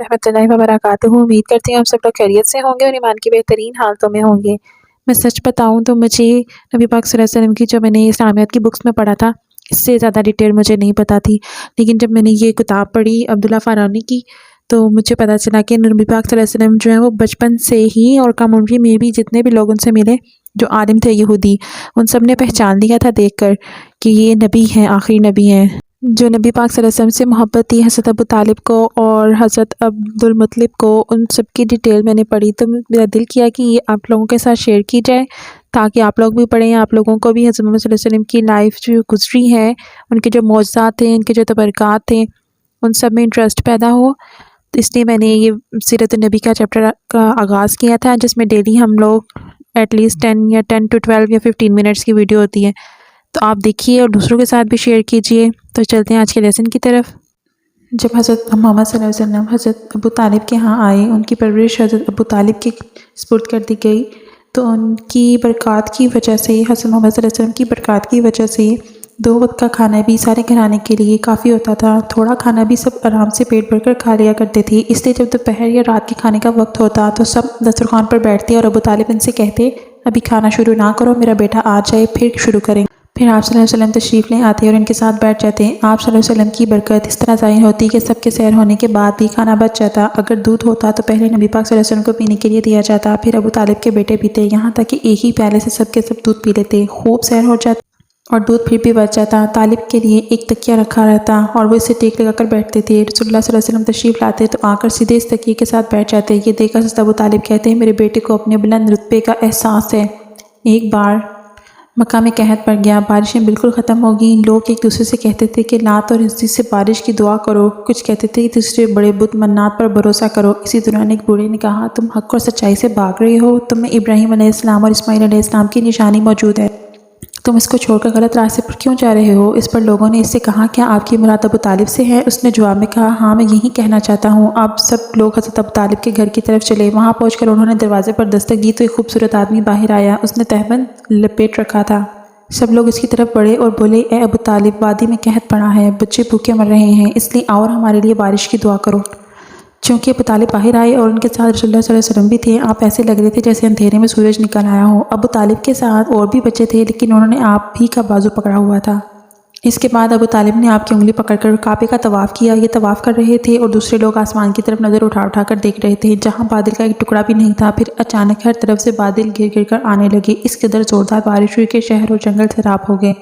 रहमतुल्लाहि व बरकातुहू। उम्मीद करती हूँ आप सब लोग खैरियत से होंगे और ईमान की बेहतरीन हालतों में होंगे। मैं सच बताऊँ तो मुझे नबी पाक सल्लल्लाहु अलैहि वसल्लम की जो मैंने इस्लामियत की बुक्स में पढ़ा था, इससे ज़्यादा डिटेल मुझे नहीं पता थी। लेकिन जब मैंने ये किताब पढ़ी अब्दुल्ला फ़ारानी की, तो मुझे पता चला कि नबी पाक सल्लल्लाहु अलैहि वसल्लम जो है वो बचपन से ही और कम उम्र में भी जितने भी लोग उनसे मिले, जो आलिम थे यहूदी, उन सब ने पहचान लिया था देखकर कि ये नबी हैं, आखिरी नबी हैं। जो नबी पाक सल्लल्लाहु अलैहि वसल्लम से मोहब्बत थी हज़रत अबू तालिब को और हज़रत अब्दुल मुत्तलिब को, उन सब की डिटेल मैंने पढ़ी, तो मेरा दिल किया कि ये आप लोगों के साथ शेयर की जाए, ताकि आप लोग भी पढ़ें, आप लोगों को भी हज़रत मोहम्मद सल्लल्लाहु अलैहि वसल्लम की लाइफ जो गुजरी है, उनके जो मौज़ज़ात थे, उनके जो तबरकात थे, उन सब में इंटरेस्ट पैदा हो। तो इसलिए मैंने ये सीरत नबी का चैप्टर का आगाज़ किया था, जिसमें डेली हम लोग एटलीस्ट 10 to 12 या 15 मिनट्स की वीडियो होती है। तो आप देखिए और दूसरों के साथ भी शेयर कीजिए। तो चलते हैं आज के लेसन की तरफ। जब हज़रत मोहम्मद सल्लल्लाहु अलैहि वसल्लम हज़रत अबू तालिब के यहाँ आए, उनकी परवरिश हज़रत अबू तालिब के सुपुर्द कर दी गई, तो उनकी बरक़ात की वजह से, हज़रत मोहम्मद सल्लल्लाहु अलैहि वसल्लम की बरक़ात की वजह से 2 वक्त का खाना भी सारे घराने के लिए काफ़ी होता था। थोड़ा खाना भी सब आराम से पेट भरकर खा लिया करते थे। इसलिए जब दोपहर या रात के खाने का वक्त होता तो सब दस्तरखान पर बैठते और अबू तालिब इनसे कहते, अभी खाना शुरू ना करो, मेरा बेटा आ जाए फिर शुरू करें। फिर आप सल्लल्लाहु अलैहि वसल्लम तशरीफ़ ले आते और इनके साथ बैठ जाते। आप सल्लल्लाहु अलैहि वसल्लम की बरकत इस तरह ज़ाहिर होती कि सबके सैर होने के बाद भी खाना बच जाता। अगर दूध होता तो पहले नबी पाक सल्लल्लाहु अलैहि वसल्लम को पीने के लिए दिया जाता, फिर अबू तालिब के बेटे पीते, यहाँ तक कि एक ही प्याले से सबके सब दूध पी लेते। खूब सैर हो जाती और दूध फिर भी बच जाता। तालिब के लिए एक तकिया रखा रहता और वो इसे टेक लगाकर बैठते थे। रसूलुल्लाह सल्लल्लाहु अलैहि वसल्लम तशरीफ़ लाते तो आकर सीधे इस तकिए के साथ बैठ जाते। ये देखकर हज़रत अबू तालिब कहते हैं, मेरे बेटे को अपने बुलंद रुतबे का एहसास है। एक बार मक्का में कहत पड़ गया, बारिशें बिल्कुल ख़त्म हो गई। लोग एक दूसरे से कहते थे कि लात और इज़्ज़त से बारिश की दुआ करो। कुछ कहते थे कि दूसरे बड़े बुत मन्नात पर भरोसा करो। इसी दौरान एक बूढ़े ने कहा, तुम हक़ और सच्चाई से भाग रहे हो, तुम में इब्राहीम अलैहिस्सलाम और इस्माईल अलैहिस्सलाम की निशानी मौजूद है, तुम इसको छोड़कर गलत रास्ते पर क्यों जा रहे हो? इस पर लोगों ने इससे कहा, क्या आपकी मुराद अबू तालिब से है? उसने जवाब में कहा, हाँ, मैं यही कहना चाहता हूँ। अब सब लोग हज़रत अबू तालिब के घर की तरफ चले। वहाँ पहुँचकर उन्होंने दरवाजे पर दस्तक दी तो एक खूबसूरत आदमी बाहर आया। उसने तहबंद लपेट रखा था। सब लोग इसकी तरफ बढ़े और बोले, ए अबू तालिब, वादी में कहत पड़ा है, बच्चे भूखे मर रहे हैं, इसलिए आओ और हमारे लिए बारिश की दुआ करो। चूँकि अबू तालिब बाहर आए और उनके साथ रसूलुल्लाह सल्लल्लाहु अलैहि वसल्लम भी थे, आप ऐसे लग रहे थे जैसे अंधेरे में सूरज निकल आया हो। अबू तालिब के साथ और भी बच्चे थे, लेकिन उन्होंने आप ही का बाजू पकड़ा हुआ था। इसके बाद अबू तालिब ने आपकी उंगली पकड़कर काबे का तवाफ़ किया। ये तवाफ़ कर रहे थे और दूसरे लोग आसमान की तरफ नज़र उठा उठा कर देख रहे थे, जहाँ बादल का एक टुकड़ा भी नहीं था। फिर अचानक हर तरफ से बादल गिर गिर कर आने लगे। इस कदर ज़ोरदार बारिश हुई कि शहर और जंगल सैराब हो गए।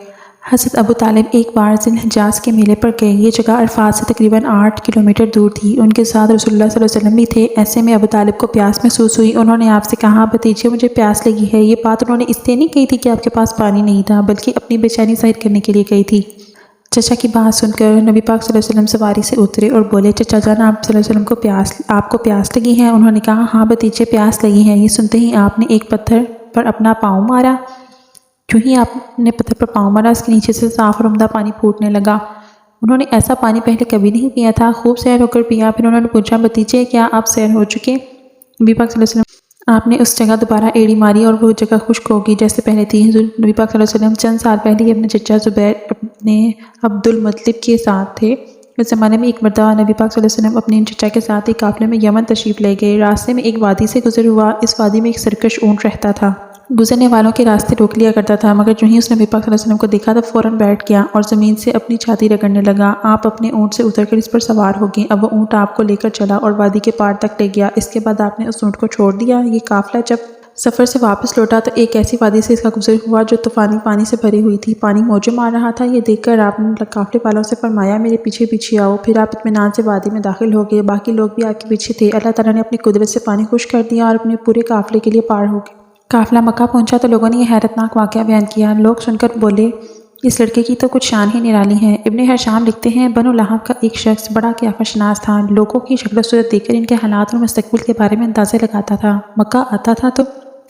हज़रत अबू तालिब एक बार ज़िल-हिजाज़ के मेले पर गए। ये जगह अरफात से तकरीबन 8 किलोमीटर दूर थी। उनके साथ रसूलुल्लाह सल्लल्लाहु अलैहि वसल्लम भी थे। ऐसे में अबू तालिब को प्यास महसूस हुई। उन्होंने आपसे कहा, भतीजे, मुझे प्यास लगी है। ये बात उन्होंने इसलिए नहीं कही थी कि आपके पास पानी नहीं था, बल्कि अपनी बेचैनी ज़ाहिर करने के लिए कही थी। चचा की बात सुनकर नबी पाक सल्लल्लाहु अलैहि वसल्लम सवारी से उतरे और बोले, चचा जान, आप सल्लल्लाहु अलैहि वसल्लम को आपको प्यास लगी है? उन्होंने कहा, हाँ भतीजे, प्यास लगी है। ये सुनते ही आपने एक पत्थर पर अपना पाँव मारा। जो ही आपने पत्थर पर पाँव मारा, उसके नीचे से साफ़ और उम्दा पानी फूटने लगा। उन्होंने ऐसा पानी पहले कभी नहीं पिया था। खूब सैर होकर पिया। फिर उन्होंने पूछा, भतीजे, क्या आप सैर हो चुके? नबी पाक सल्लल्लाहु अलैहि वसल्लम, आपने उस जगह दोबारा एड़ी मारी और वो जगह खुश्क होगी जैसे पहले थी। नबी पाक सल्लल्लाहु अलैहि वसल्लम चंद साल पहले ही अपने चचा ज़ुबैर अपने अब्दुल मुत्तलिब के साथ थे। उस ज़माने में एक मरतबा नबी पाक सल्लल्लाहु अलैहि वसल्लम अपने चचा के साथ एक काफ़िले में यमन तशरीफ़ ले गए। रास्ते में एक वादी से गुजर हुआ। इस वादी में एक सरकश ऊँट रहता था। गुजरने वालों के रास्ते रोक लिया करता था, मगर जो ही उसने नबी पाक सल्लल्लाहु अलैहि वसल्लम को देखा तो फ़ौरन बैठ गया और ज़मीन से अपनी छाती रगड़ने लगा। आप अपने ऊँट से उतरकर इस पर सवार हो गए। अब वो ऊँट आपको लेकर चला और वादी के पार तक ले गया। इसके बाद आपने उस ऊँट को छोड़ दिया। ये काफ़िला जब सफ़र से वापस लौटा तो एक ऐसी वादी से इसका गुजर हुआ जो तूफ़ानी पानी से भरी हुई थी। पानी मौजें मार रहा था। ये देखकर आपने काफ़िले वालों से फरमाया, मेरे पीछे पीछे आओ। फिर आप इत्मीनान से वादी में दाखिल हो गए। बाकी लोग भी आपके पीछे थे। अल्लाह ताला ने अपनी कुदरत से पानी खुश कर दिया और अपने पूरे काफ़िले के लिए पार हो गए। काफ़िला मक्का पहुंचा तो लोगों ने यह हैरतनाक वाक़या बयान किया। लोग सुनकर बोले, इस लड़के की तो कुछ शान ही निराली है। इब्ने हशाम लिखते हैं, बनु लहब का एक शख्स बड़ा क़ियाफ़तशनास था। लोगों की शक्ल सूरत देखकर इनके हालात और मुस्तक़बिल के बारे में अंदाज़े लगाता था। मक्का आता था तो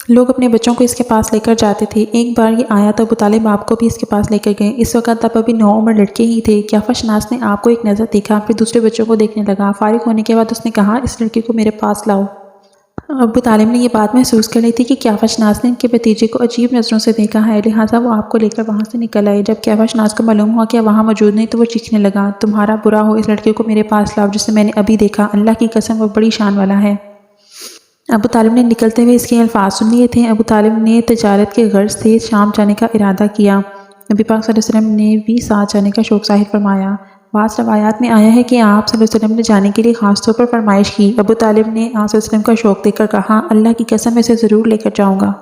लोग अपने बच्चों को इसके पास लेकर जाते थे। एक बार ये आया तो अबू तालिब आपको भी इसके पास लेकर गए। इस वक्त आप अभी 9 उम्र लड़के ही थे। क़ियाफ़तशनास ने आपको एक नज़र देखा, फिर दूसरे बच्चों को देखने लगा। फारिग होने के बाद उसने कहा, इस लड़के को मेरे पास लाओ। ابو طالب نے یہ بات محسوس کر لی تھی کہ قیافہ شناس نے ان کے بھتیجے کو عجیب نظروں سے دیکھا ہے، لہٰذا وہ آپ کو لے کر وہاں سے نکل آئے۔ جب قیافہ شناس کو معلوم ہوا کہ وہاں موجود نہیں تو وہ چیخنے لگا، تمہارا برا ہو، اس لڑکے کو میرے پاس لاؤ جسے میں نے ابھی دیکھا، اللہ کی قسم وہ بڑی شان والا ہے۔ ابو طالب نے نکلتے ہوئے اس کے الفاظ سن لیے تھے۔ ابو طالب نے تجارت کے غرض سے شام جانے کا ارادہ کیا۔ نبی پاک صلی اللہ علیہ وسلم نے بھی ساتھ جانے کا شوق ظاہر فرمایا۔ بعض روایات میں آیا ہے کہ آپ صلی اللہ علیہ وسلم نے جانے کے لیے خاص طور پر فرمائش کی۔ ابو طالب نے آپ صلی اللہ علیہ وسلم کا شوق دیکھ کر کہا، اللہ کی قسم میں اسے ضرور لے کر جاؤں گا،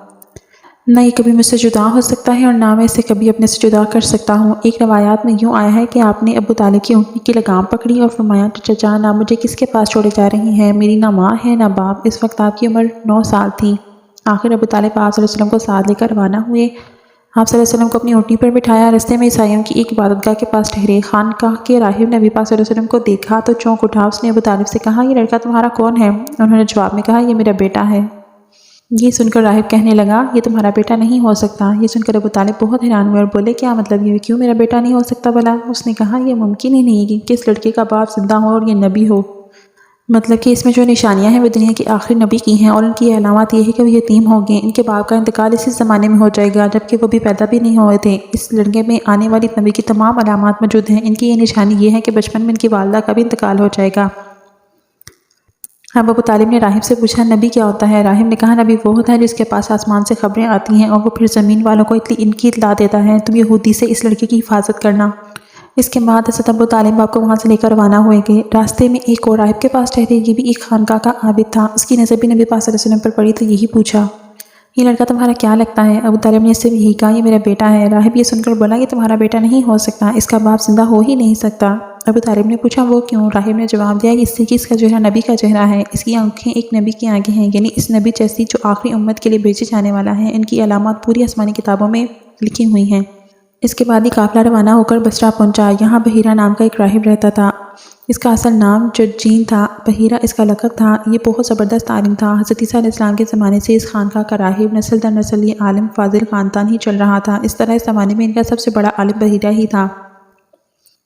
نہ یہ کبھی مجھ سے جدا ہو سکتا ہے اور نہ میں اسے کبھی اپنے سے جدا کر سکتا ہوں۔ ایک روایات میں یوں آیا ہے کہ آپ نے ابو طالب کی اونٹنی کی لگام پکڑی اور فرمایا، چچا نہ مجھے کس کے پاس چھوڑے جا رہی ہیں، میری نہ ماں ہے نہ باپ۔ اس وقت آپ کی عمر 9 سال تھی۔ آخر ابو طالب آپ صلی اللہ علیہ وسلم کو ساتھ لے کر روانہ ہوئے۔ آپ صلی اللہ علیہ وسلم کو اپنی اونٹنی پر بٹھایا، رستے میں عیسائیوں کی ایک عبادت گاہ کے پاس ٹھہرے۔ خانقاہ کے راہب نے نبی پاک صلی اللہ علیہ وسلم کو دیکھا تو چونک اٹھا۔ اس نے ابو طالب سے کہا، یہ لڑکا تمہارا کون ہے؟ انہوں نے جواب میں کہا، یہ میرا بیٹا ہے۔ یہ سن کر راہب کہنے لگا، یہ تمہارا بیٹا نہیں ہو سکتا۔ یہ سن کر ابو طالب بہت حیران ہوئے اور بولے، کیا مطلب یہ کیوں میرا بیٹا نہیں ہو سکتا بھلا؟ اس نے کہا، یہ ممکن ہی نہیں کہ اس لڑکے کا باپ زندہ ہو اور یہ نبی ہو، مطلب کہ اس میں جو نشانیاں ہیں وہ دنیا کے آخری نبی کی ہیں، اور ان کی علامات یہ ہے کہ وہ یتیم ہوں گے، ان کے باپ کا انتقال اسی زمانے میں ہو جائے گا جبکہ وہ بھی پیدا بھی نہیں ہوئے تھے۔ اس لڑکے میں آنے والی نبی کی تمام علامات موجود ہیں۔ ان کی یہ نشانی یہ ہے کہ بچپن میں ان کی والدہ کا بھی انتقال ہو جائے گا۔ اب ابو طالب نے راہب سے پوچھا، نبی کیا ہوتا ہے؟ راہب نے کہا، نبی وہ ہوتا ہے جس کے پاس آسمان سے خبریں آتی ہیں اور وہ پھر زمین والوں کو ان کی اطلاع دیتا ہے۔ تم یہودی سے اس لڑکے کی حفاظت کرنا۔ اس کے بعد حضرت ابو طالب آپ کو وہاں سے لے کر روانہ ہوئے گے۔ راستے میں ایک اور راہب کے پاس ٹھہرے، یہ بھی ایک خانقاہ کا عابد تھا۔ اس کی نظر بھی نبی پاک صلی اللہ علیہ وسلم پر پڑی تو یہی پوچھا، یہ لڑکا تمہارا کیا لگتا ہے؟ ابو طالب نے اس سے بھی یہی کہا، یہ میرا بیٹا ہے۔ راہب یہ سن کر بولا، یہ تمہارا بیٹا نہیں ہو سکتا، اس کا باپ زندہ ہو ہی نہیں سکتا۔ ابو طالب نے پوچھا، وہ کیوں؟ راہب نے جواب دیا، اس سے کہ اس کا چہرہ نبی کا چہرہ ہے، اس کی آنکھیں ایک نبی کی آنکھیں ہیں، یعنی اس نبی جیسی جو آخری امت کے لیے بھیجے جانے والا ہے۔ ان کی علامات پوری آسمانی کتابوں میں لکھی ہوئی ہیں۔ اس کے بعد ہی قافلہ روانہ ہو کر بصرہ پہنچا۔ یہاں بحیرہ نام کا ایک راہب رہتا تھا۔ اس کا اصل نام جرجین تھا، بحیرہ اس کا لقب تھا۔ یہ بہت زبردست عالم تھا۔ حضرت عیسیٰ علیہ السلام کے زمانے سے اس خانقاہ کا راہب نسل در نسل یہ عالم فاضل خاندان ہی چل رہا تھا۔ اس طرح اس زمانے میں ان کا سب سے بڑا عالم بحیرہ ہی تھا۔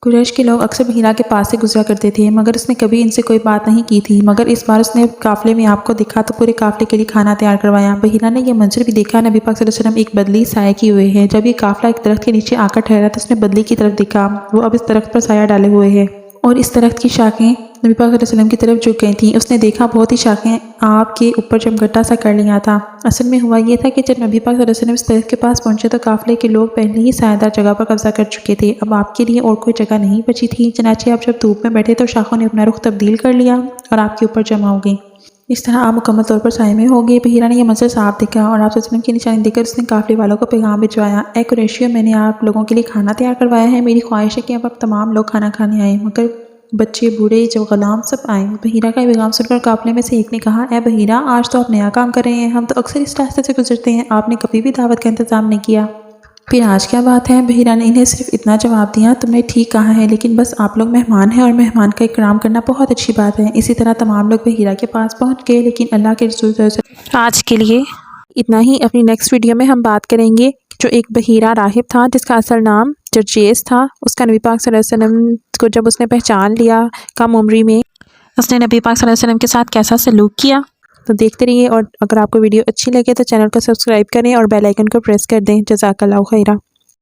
قریش کے لوگ اکثر بحیرہ کے پاس سے گزرا کرتے تھے، مگر اس نے کبھی ان سے کوئی بات نہیں کی تھی۔ مگر اس بار اس نے قافلے میں آپ کو دیکھا تو پورے قافلے کے لیے کھانا تیار کروایا۔ بحیرہ نے یہ منظر بھی دیکھا، نبی پاک صلی اللہ علیہ وسلم ایک بدلی سائے کیے ہوئے ہیں۔ جب یہ قافلہ ایک درخت کے نیچے آ کر ٹھہرا تو اس نے بدلی کی طرف دیکھا، وہ اب اس درخت پر سایہ ڈالے ہوئے ہے اور اس درخت کی شاخیں نبی پاک صلی اللہ علیہ وسلم کی طرف جھک گئی تھیں۔ اس نے دیکھا بہت ہی شاخیں آپ کے اوپر چمگٹا سا کر لیا تھا۔ اصل میں ہوا یہ تھا کہ جب نبی پاک صلی اللہ علیہ وسلم اس درخت کے پاس پہنچے تو قافلے کے لوگ پہلے ہی سایہ دار جگہ پر قبضہ کر چکے تھے۔ اب آپ کے لیے اور کوئی جگہ نہیں بچی تھی، چنانچہ آپ جب دھوپ میں بیٹھے تو شاخوں نے اپنا رخ تبدیل کر لیا اور آپ کے اوپر جمع ہو گئی۔ اس طرح آپ مکمل طور پر سائے میں ہو گئے۔ بحیرہ نے یہ منظر صاف دیکھا اور آپ صلی اللہ علیہ وسلم کی نشانی دیکھ کر اس نے قافلے والوں کو پیغام بھجوایا، اے قریشیو، میں نے آپ لوگوں کے لیے کھانا تیار کروایا ہے۔ میری خواہش ہے کہ اب تمام لوگ کھانا کھانے آئیں، مگر بچے بوڑھے جو غلام سب آئیں۔ بحیرہ کا پیغام سن کر قافلے میں سے ایک نے کہا، اے بحیرہ، آج تو آپ نیا کام کر رہے ہیں، ہم تو اکثر اس راستے سے گزرتے ہیں، آپ نے کبھی بھی دعوت کا انتظام نہیں کیا، پھر آج کیا بات ہے؟ بحیرہ نے انہیں صرف اتنا جواب دیا، تم نے ٹھیک کہا ہے، لیکن بس آپ لوگ مہمان ہیں اور مہمان کا اکرام کرنا بہت اچھی بات ہے۔ اسی طرح تمام لوگ بحیرہ کے پاس پہنچ گئے، لیکن اللہ کے رسول صلی اللہ علیہ وسلم آج کے لیے اتنا ہی۔ اپنی نیکسٹ ویڈیو میں ہم بات کریں گے جو ایک بحیرہ راہب تھا جس کا اصل نام جرجیس تھا۔ اس کا نبی پاک صلی اللہ علیہ وسلم کو جب اس نے پہچان لیا کم عمری میں، اس نے نبی پاک صلی اللہ علیہ وسلم کے ساتھ کیسا سلوک کیا۔ تو دیکھتے رہیے، اور اگر آپ کو ویڈیو اچھی لگے تو چینل کو سبسکرائب کریں اور بیل آئیکن کو پریس کر دیں۔ جزاک اللہ خیرہ۔